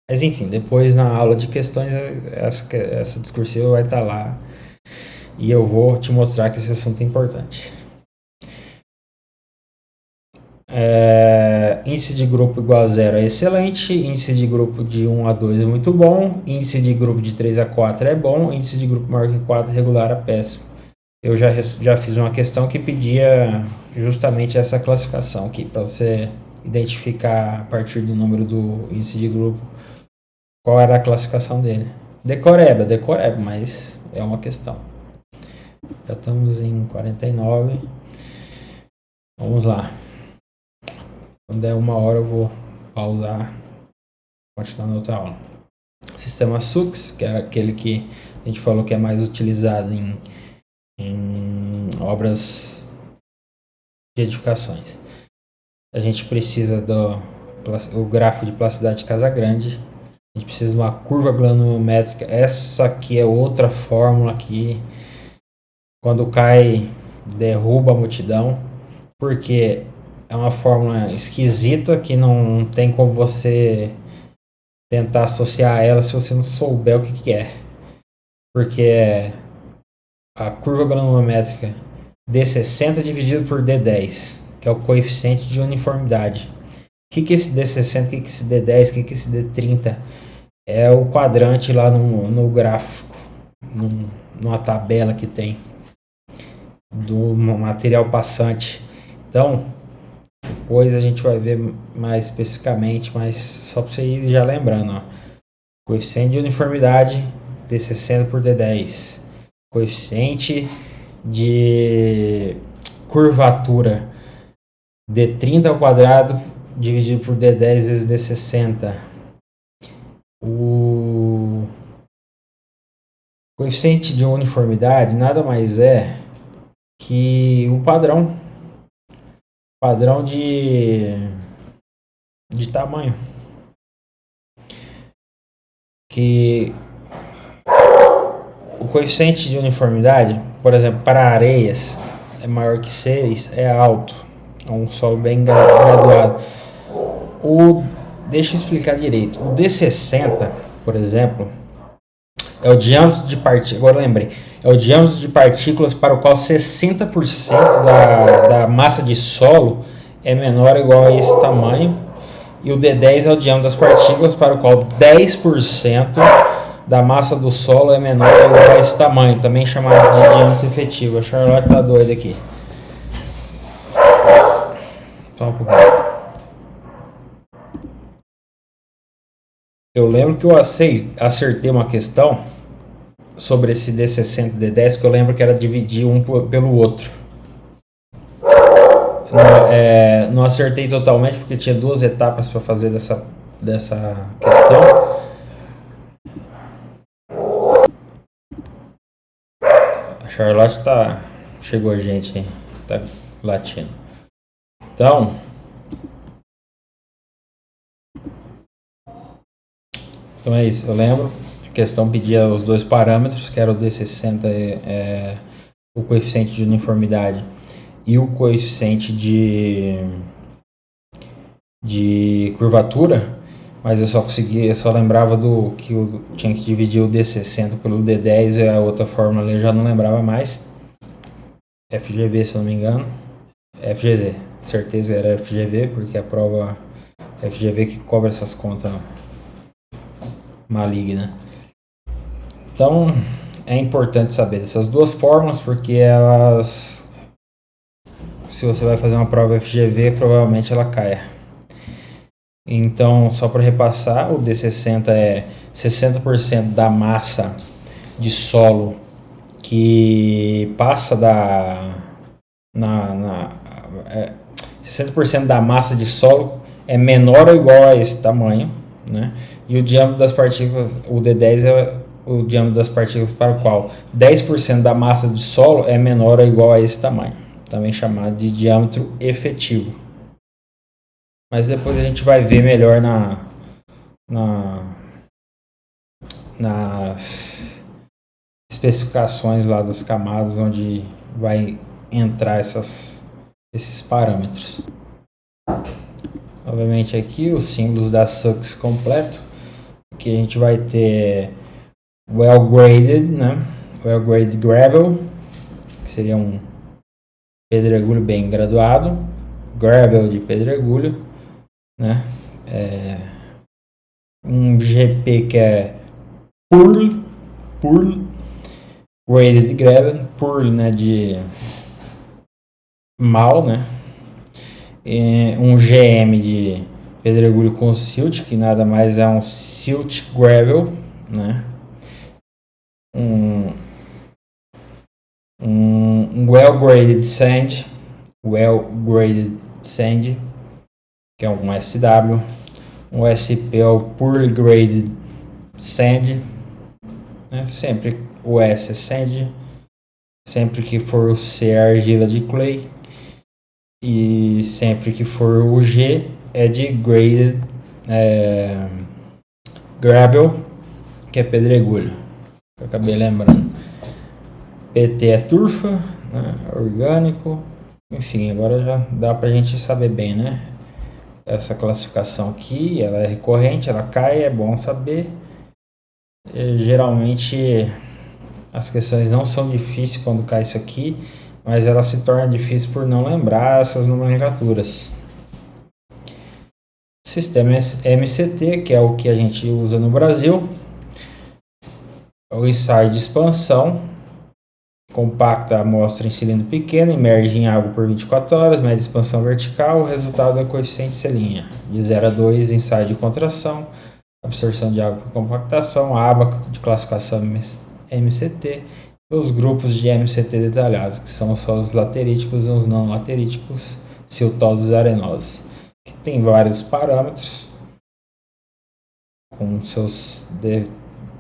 Mas enfim, depois na aula de questões, essa discursiva vai estar lá. E eu vou te mostrar que esse assunto é importante. Índice de grupo igual a 0 é excelente, índice de grupo de 1 a 2 é muito bom, índice de grupo de 3 a 4 é bom, índice de grupo maior que 4 regular é péssimo. Eu já fiz uma questão que pedia justamente essa classificação aqui, para você identificar a partir do número do índice de grupo qual era a classificação dele. Decoreba, mas é uma questão. Já estamos em 49. Vamos lá. Quando der 1 hora eu vou pausar, continuar na outra aula. Sistema SUX, que é aquele que a gente falou que é mais utilizado em obras de edificações. A gente precisa do grafo de plasticidade de Casagrande. A gente precisa de uma curva granulométrica. Essa aqui é outra fórmula que, quando cai, derruba a multidão, porque é uma fórmula esquisita que não tem como você tentar associar ela se você não souber o que é. Porque é a curva granulométrica D60 dividido por D10, que é o coeficiente de uniformidade. O que é esse D60, o que é esse D10, o que é esse D30? É o quadrante lá no gráfico, numa tabela que tem do material passante. Então, depois a gente vai ver mais especificamente, mas só para você ir já lembrando, ó. Coeficiente de uniformidade D60 por D10. Coeficiente de curvatura D30 ao quadrado dividido por D10 vezes D60. O coeficiente de uniformidade nada mais é que o padrão de tamanho, que o coeficiente de uniformidade, por exemplo, para areias é maior que 6, é alto, é um solo bem graduado. Deixa eu explicar direito. O D60, por exemplo, é o diâmetro de partículas. Agora lembrei. É o diâmetro de partículas para o qual 60% da massa de solo é menor ou igual a esse tamanho. E o D10 é o diâmetro das partículas para o qual 10% da massa do solo é menor ou igual a esse tamanho, também chamado de diâmetro efetivo. A Charlotte tá doida aqui. Só um pouquinho. Eu lembro que eu acertei uma questão sobre esse D60 e D10, que eu lembro que era dividir um pelo outro. Não acertei totalmente, porque tinha 2 etapas para fazer dessa questão. A Charlotte chegou a gente aí, tá latindo. Então, é isso, eu lembro. A questão pedia os 2 parâmetros, que era o D60, o coeficiente de uniformidade, e o coeficiente de curvatura, mas eu só lembrava do que eu tinha que dividir o D60 pelo D10 e a outra fórmula eu já não lembrava mais. FGV, se eu não me engano. FGZ, certeza era FGV, porque a prova FGV que cobra essas contas malignas. Então, é importante saber dessas 2 fórmulas, porque elas, se você vai fazer uma prova FGV, provavelmente ela caia. Então, só para repassar, o D60 é 60% da massa de solo que passa 60% da massa de solo é menor ou igual a esse tamanho, né? E o diâmetro das partículas, o D10 é o diâmetro das partículas para o qual 10% da massa de solo é menor ou igual a esse tamanho, também chamado de diâmetro efetivo. Mas depois a gente vai ver melhor nas especificações lá das camadas, onde vai entrar esses parâmetros. Obviamente aqui os símbolos da SUX completo. Aqui a gente vai ter well graded, né? Well graded gravel, que seria um pedregulho bem graduado, gravel de pedregulho, né? Um GP que é Purl graded gravel, Purl, né, de mal, né? Um GM de pedregulho com silt, que nada mais é um silt gravel, né? Um well graded sand, que é um SW, O SP é o Poorly Graded Sand, né? Sempre o S é Sand, sempre que for o C é argila de clay, e sempre que for o G é de Graded Gravel, que é pedregulho. Eu acabei lembrando. PT é turfa, né? Orgânico. Enfim, agora já dá pra gente saber bem, né? Essa classificação aqui, ela é recorrente, ela cai, é bom saber. Geralmente as questões não são difíceis quando cai isso aqui, mas ela se torna difícil por não lembrar essas nomenclaturas. Sistema MCT, que é o que a gente usa no Brasil. O ensaio de expansão. Compacta a amostra em cilindro pequeno, imerge em água por 24 horas, mede expansão vertical, o resultado é o coeficiente C', de 0 a 2, ensaio de contração, absorção de água por compactação, aba de classificação MCT, e os grupos de MCT detalhados, que são os solos lateríticos e os não lateríticos, siltosos e arenosos, que tem vários parâmetros, com seus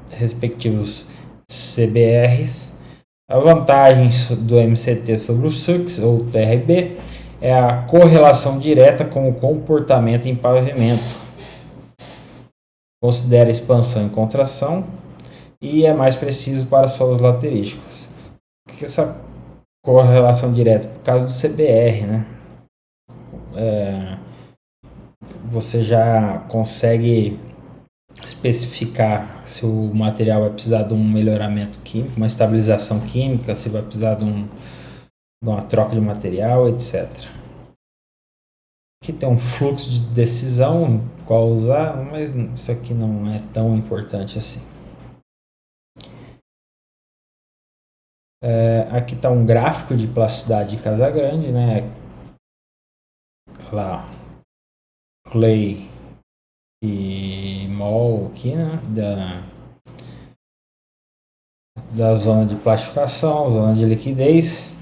respectivos CBRs. A vantagem do MCT sobre o SUX ou TRB é a correlação direta com o comportamento em pavimento. Considera expansão e contração e é mais preciso para solos lateríticos. O que é essa correlação direta? Por causa do CBR, né? Você já consegue especificar se o material vai precisar de um melhoramento químico, uma estabilização química, se vai precisar de uma troca de material, etc. Aqui tem um fluxo de decisão, qual usar, mas isso aqui não é tão importante assim. Aqui está um gráfico de plasticidade de Casagrande, né? Lá, clay e mol aqui, né? Da zona de plastificação, zona de liquidez,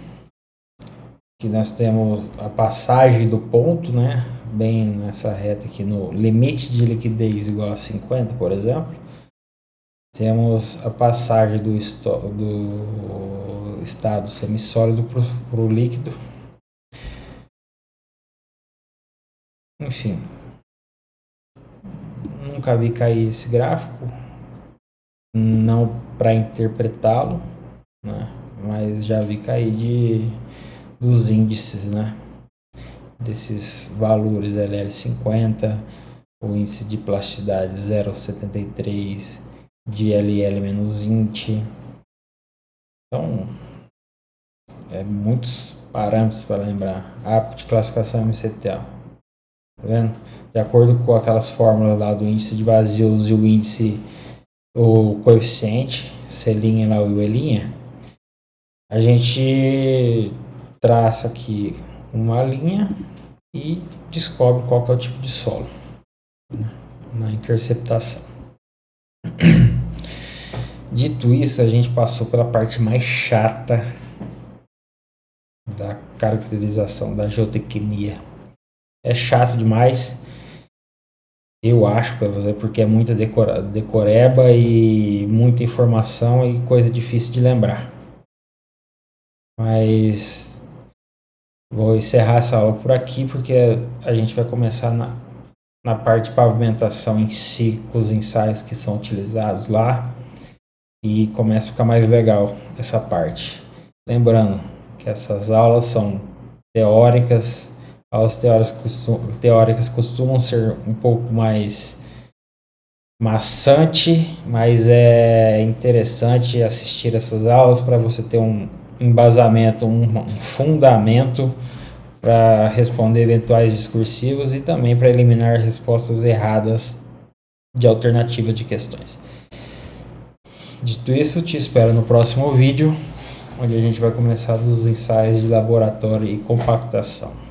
que nós temos a passagem do ponto, né? Bem nessa reta aqui no limite de liquidez igual a 50, por exemplo. Temos a passagem do estado semissólido para o líquido. Enfim, nunca vi cair esse gráfico, não para interpretá-lo, né? Mas já vi cair dos índices, né? Desses valores LL50, o índice de plasticidade 0,73, de LL-20. Então, muitos parâmetros para lembrar. A de classificação MCT. Tá vendo? De acordo com aquelas fórmulas lá do índice de vazios e o índice, o coeficiente, C' lá o E', a gente traça aqui uma linha e descobre qual que é o tipo de solo, né, na interceptação. Dito isso, a gente passou pela parte mais chata da caracterização da geotecnia. É chato demais, eu acho, porque é muita decoreba e muita informação e coisa difícil de lembrar. Mas vou encerrar essa aula por aqui, porque a gente vai começar na parte de pavimentação em si, com os ensaios que são utilizados lá, e começa a ficar mais legal essa parte. Lembrando que essas aulas são teóricas. Aulas teóricas costumam ser um pouco mais maçante, mas é interessante assistir essas aulas para você ter um embasamento, um fundamento para responder eventuais discursivos e também para eliminar respostas erradas de alternativa de questões. Dito isso, te espero no próximo vídeo, onde a gente vai começar os ensaios de laboratório e compactação.